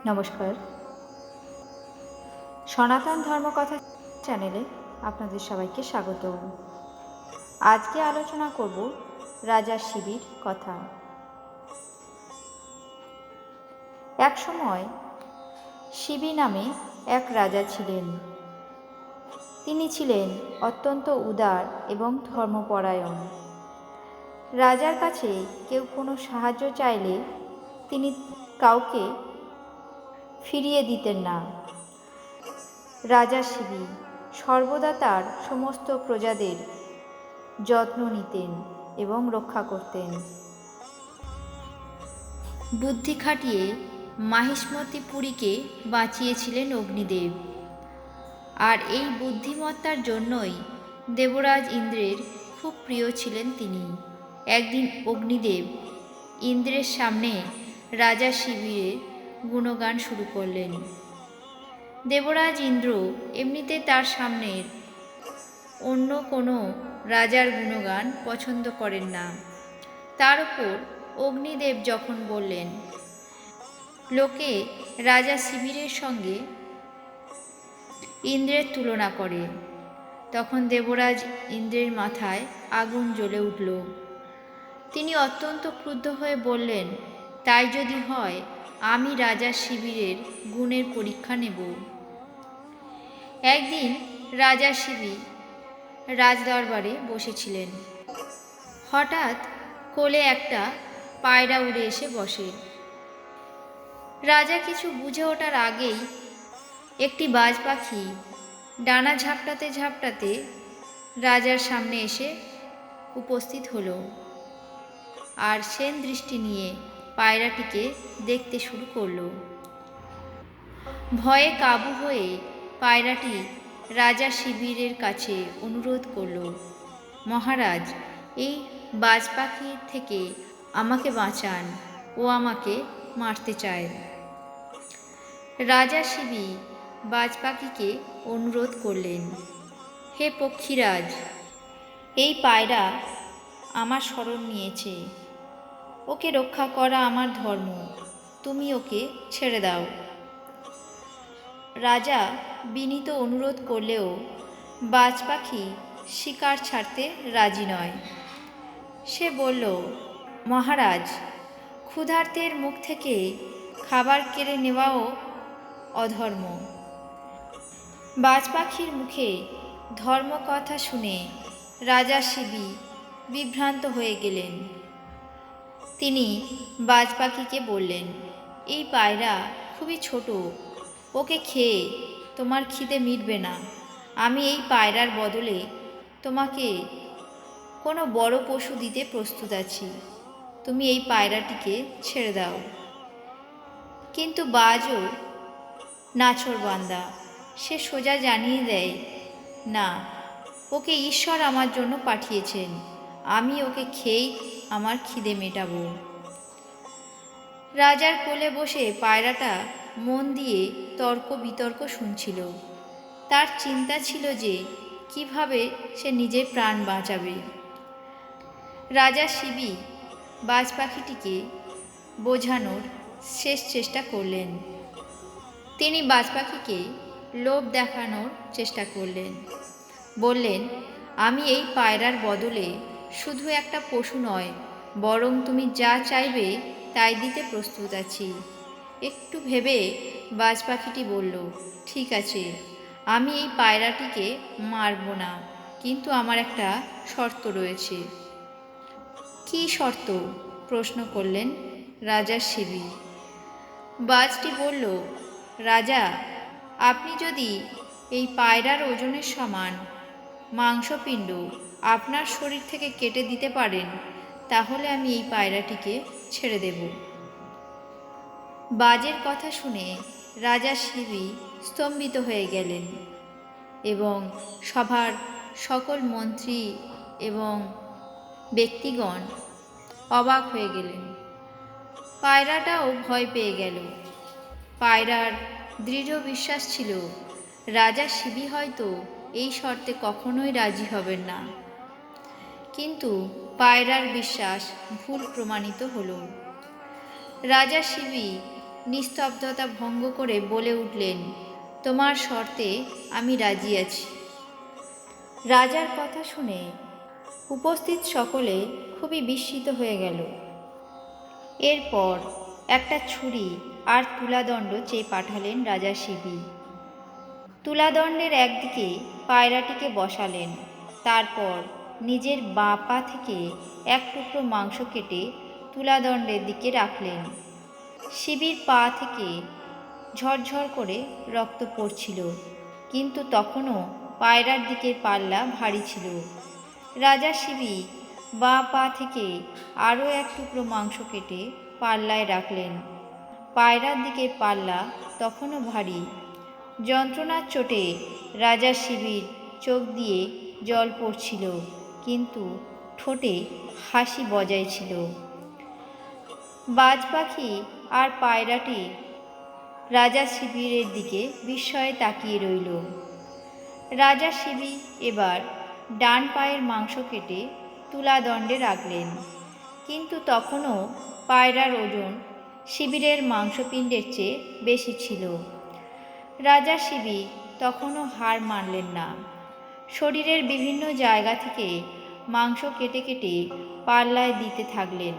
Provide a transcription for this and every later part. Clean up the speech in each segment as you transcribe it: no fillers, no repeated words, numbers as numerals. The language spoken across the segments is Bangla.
নমস্কার। সনাতন ধর্মকথা চ্যানেলে আপনাদের সবাইকে স্বাগত। আজকে আলোচনা করব রাজা শিবির কথা। এক সময় শিবি নামে এক রাজা ছিলেন। তিনি ছিলেন অত্যন্ত উদার এবং ধর্মপরায়ণ। রাজার কাছে কেউ কোনো সাহায্য চাইলে তিনি কাউকে ফিরিয়ে দিতেন না। রাজা শিবি সর্বদা তার সমস্ত প্রজাদের যত্ন নিতেন এবং রক্ষা করতেন। বুদ্ধি খাটিয়ে মাহিষ্মতি পুরীকে বাঁচিয়েছিলেন অগ্নিদেব। আর এই বুদ্ধিমত্তার জন্যই দেবরাজ ইন্দ্রের খুব প্রিয় ছিলেন তিনি। একদিন অগ্নিদেব ইন্দ্রের সামনে রাজা শিবিরের গুণগান শুরু করলেন। দেবরাজ ইন্দ্র এমনিতে তার সামনের অন্য কোনো রাজার গুণগান পছন্দ করেন না। তার উপর অগ্নিদেব যখন বললেন, লোকে রাজা শিবিরের সঙ্গে ইন্দ্রের তুলনা করে, তখন দেবরাজ ইন্দ্রের মাথায় আগুন জ্বলে উঠল। তিনি অত্যন্ত ক্রুদ্ধ হয়ে বললেন, তাই যদি হয় আমি রাজা শিবিরের গুণের পরীক্ষা নেব। একদিন রাজা শিবি রাজদরবারে বসেছিলেন। হঠাৎ কোলে একটা পায়রা উড়ে এসে বসে। রাজা কিছু বুঝে ওঠার আগেই একটি বাজ পাখি ডানা ঝাপটাতে ঝাপটাতে রাজার সামনে এসে উপস্থিত হলো। আর সেন দৃষ্টি নিয়ে পায়রাটিকে দেখতে শুরু করলো। ভয়ে কাবু হয়ে পায়রাটি রাজা শিবিরের কাছে অনুরোধ করল, মহারাজ, এই বাজ পাখির থেকে আমাকে বাঁচান, ও আমাকে মারতে চায়। রাজা শিবি বাজ পাখিকে অনুরোধ করলেন, হে পক্ষীরাজ, এই পায়রা আমার শরণ নিয়েছে, ওকে রক্ষা করা আমার ধর্ম, তুমি ওকে ছেড়ে দাও। রাজা বিনীত অনুরোধ করলেও বাজ পাখি শিকার ছাড়তে রাজি নয়। সে বলল, মহারাজ, ক্ষুধার্তের মুখ থেকে খাবার কেড়ে নেওয়াও অধর্ম। বাজ পাখির মুখে ধর্ম কথা শুনে রাজা শিবি বিভ্রান্ত হয়ে গেলেন। তিনি বাজ পাখিকে বললেন, এই পায়রা খুবই ছোট, ওকে খেয়ে তোমার খিদে মিটবে না। আমি এই পায়রার বদলে তোমাকে কোনো বড় পশু দিতে প্রস্তুত আছি, তুমি এই পায়রাটিকে ছেড়ে দাও। কিন্তু বাজও নাছোড়বান্দা, সে সোজা জানিয়ে দেয়, না, ওকে ঈশ্বর আমার জন্য পাঠিয়েছেন, আমি ওকে খেয়েই আমার খিদে মেটাবো। রাজার কোলে বসে পায়রাটা মন দিয়ে তর্ক বিতর্ক শুনছিল। তার চিন্তা ছিল যে কিভাবে সে নিজের প্রাণ বাঁচাবে। রাজা শিবি বাজ পাখিটিকে বোঝানোর শেষ চেষ্টা করলেন। তিনি বাজ পাখিকে লোভ দেখানোর চেষ্টা করলেন। বললেন, আমি এই পায়রার বদলে শুধু একটা পশু নয়, বরং তুমি যা চাইবে তাই দিতে প্রস্তুত আছি। একটু ভেবে বাজ পাখিটি বলল, ঠিক আছে, আমি এই পায়রাটিকে মারব না, কিন্তু আমার একটা শর্ত রয়েছে। কী শর্ত? প্রশ্ন করলেন রাজা শিবি। বাজটি বলল, রাজা, আপনি যদি এই পায়রার ওজনের সমান মাংসপিণ্ড আপনার শরীর থেকে কেটে দিতে পারেন, তাহলে আমি এই পায়রাটিকে ছেড়ে দেব। বাজের কথা শুনে রাজা শিবি স্তম্ভিত হয়ে গেলেন এবং সভার সকল মন্ত্রী এবং ব্যক্তিগণ অবাক হয়ে গেলেন। পায়রাটাও ভয় পেয়ে গেল। পায়রার দৃঢ় বিশ্বাস ছিল রাজা শিবি হয়তো এই শর্তে কখনোই রাজি হবেন না। কিন্তু পায়রার বিশ্বাস ভুল প্রমাণিত হল। রাজা শিবি নিস্তব্ধতা ভঙ্গ করে বলে উঠলেন, তোমার শর্তে আমি রাজি আছি। রাজার কথা শুনে উপস্থিত সকলে খুবই বিস্মিত হয়ে গেল। এরপর একটা ছুরি আর তুলাদণ্ড চেয়ে পাঠালেন রাজা শিবি। তুলাদণ্ডের একদিকে পায়রাটিকে বসালেন, তারপর নিজের বাঁ পা থেকে এক টুকরো মাংস কেটে তুলাদণ্ডের দিকে রাখলেন। শিবির পা থেকে ঝরঝর করে রক্ত পড়ছিল, কিন্তু তখনও পায়রার দিকের পাল্লা ভারী ছিল। রাজা শিবি বাঁ পা থেকে আরও এক টুকরো মাংস কেটে পাল্লায় রাখলেন। পায়রার দিকের পাল্লা তখনও ভারী। যন্ত্রণার চোটে রাজা শিবির চোখ দিয়ে জল পড়ছিল, কিন্তু ঠোঁটে হাসি বজায় ছিল। বাজ পাখি আর পায়রাটি রাজা শিবিরের দিকে বিস্ময়ে তাকিয়ে রইল। রাজা শিবি এবার ডান পায়ের মাংস কেটে তুলাদণ্ডে রাখলেন, কিন্তু তখনও পায়রার ওজন শিবিরের মাংসপিণ্ডের চেয়ে বেশি ছিল। রাজা শিবি তখনও হার মানলেন না। শরীরের বিভিন্ন জায়গা থেকে মাংস কেটে কেটে পাল্লায় দিতে থাকলেন।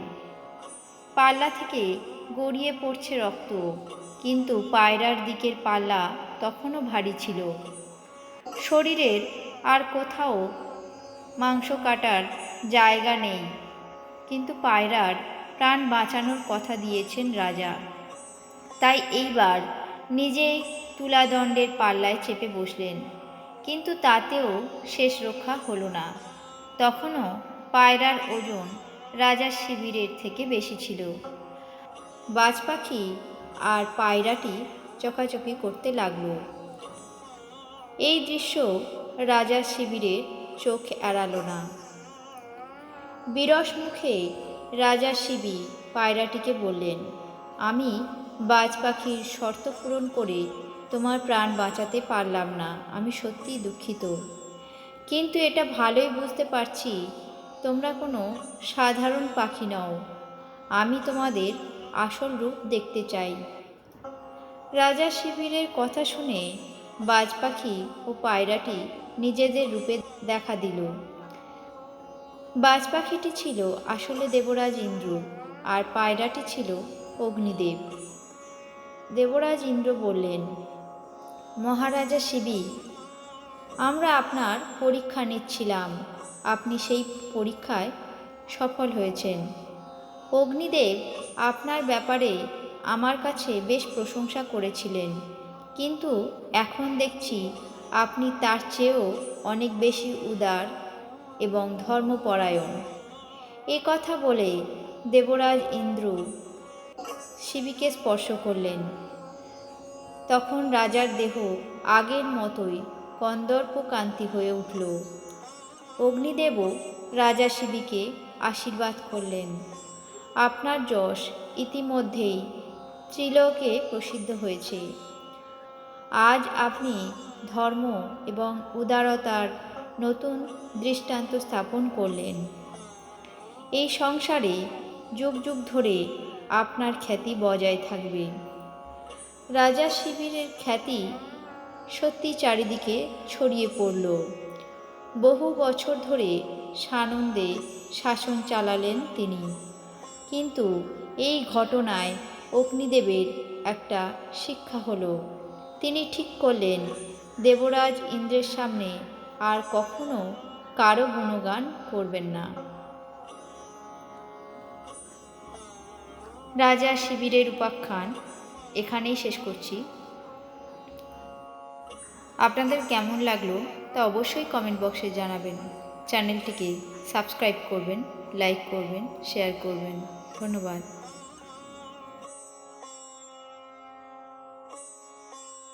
পাল্লা থেকে গড়িয়ে পড়ছে রক্ত, কিন্তু পায়রার দিকের পাল্লা তখনও ভারী ছিল। শরীরের আর কোথাও মাংস কাটার জায়গা নেই, কিন্তু পায়রার প্রাণ বাঁচানোর কথা দিয়েছেন রাজা। তাই এইবার নিজেই তুলাদণ্ডের পাল্লায় চেপে বসলেন, কিন্তু তাতেও শেষ রক্ষা হলো না। তখনও পায়রার ওজন রাজার শিবিরের থেকে বেশি ছিল। বাজ পাখি আর পায়রাটি চকাচকি করতে লাগল। এই দৃশ্য রাজার শিবিরের চোখ এড়াল না। বিরস মুখে রাজা শিবি পায়রাটিকে বললেন, আমি বাজ পাখির শর্ত পূরণ করে তোমার প্রাণ বাঁচাতে পারলাম না, আমি সত্যিই দুঃখিত। কিন্তু এটা ভালোই বুঝতে পারছি তোমরা কোনো সাধারণ পাখি নও। আমি তোমাদের আসল রূপ দেখতে চাই। রাজা শিবিরের কথা শুনে বাজ পাখি ও পায়রাটি নিজেদের রূপে দেখা দিল। বাজ পাখিটি ছিল আসলে দেবরাজ ইন্দ্র, আর পায়রাটি ছিল অগ্নিদেব। দেবরাজ ইন্দ্র বললেন, মহারাজা শিবি, আমরা আপনার পরীক্ষা নিচ্ছিলাম, আপনি সেই পরীক্ষায় সফল হয়েছেন। অগ্নিদেব আপনার ব্যাপারে আমার কাছে বেশ প্রশংসা করেছিলেন, কিন্তু এখন দেখছি আপনি তার চেয়েও অনেক বেশি উদার এবং ধর্মপরায়ণ। এ কথা বলে দেবরাজ ইন্দ্র শিবিকে স্পর্শ করলেন। তখন রাজার দেহ আগের মতোই কন্দর্প কান্তি হয়ে উঠল। অগ্নিদেবও রাজা শিবিকে আশীর্বাদ করলেন, আপনার যশ ইতিমধ্যেই ত্রিলোকে প্রসিদ্ধ হয়েছে। আজ আপনি ধর্ম এবং উদারতার নতুন দৃষ্টান্ত স্থাপন করলেন। এই সংসারে যুগ যুগ ধরে আপনার খ্যাতি বজায় থাকবে। রাজা শিবিরের খ্যাতি সত্যি চারিদিকে ছড়িয়ে পড়ল। বহু বছর ধরে সানন্দে শাসন চালালেন তিনি। কিন্তু এই ঘটনায় অগ্নিদেবের একটা শিক্ষা হলো। তিনি ঠিক করলেন দেবরাজ ইন্দ্রের সামনে আর কখনো কারো গুণগান করবেন না। রাজা শিবিরের উপাখ্যান এখানেই শেষ করছি। আপনাদের কেমন লাগলো তা অবশ্যই কমেন্ট বক্সে জানাবেন। চ্যানেলটিকে সাবস্ক্রাইব করবেন, লাইক করবেন, শেয়ার করবেন। ধন্যবাদ।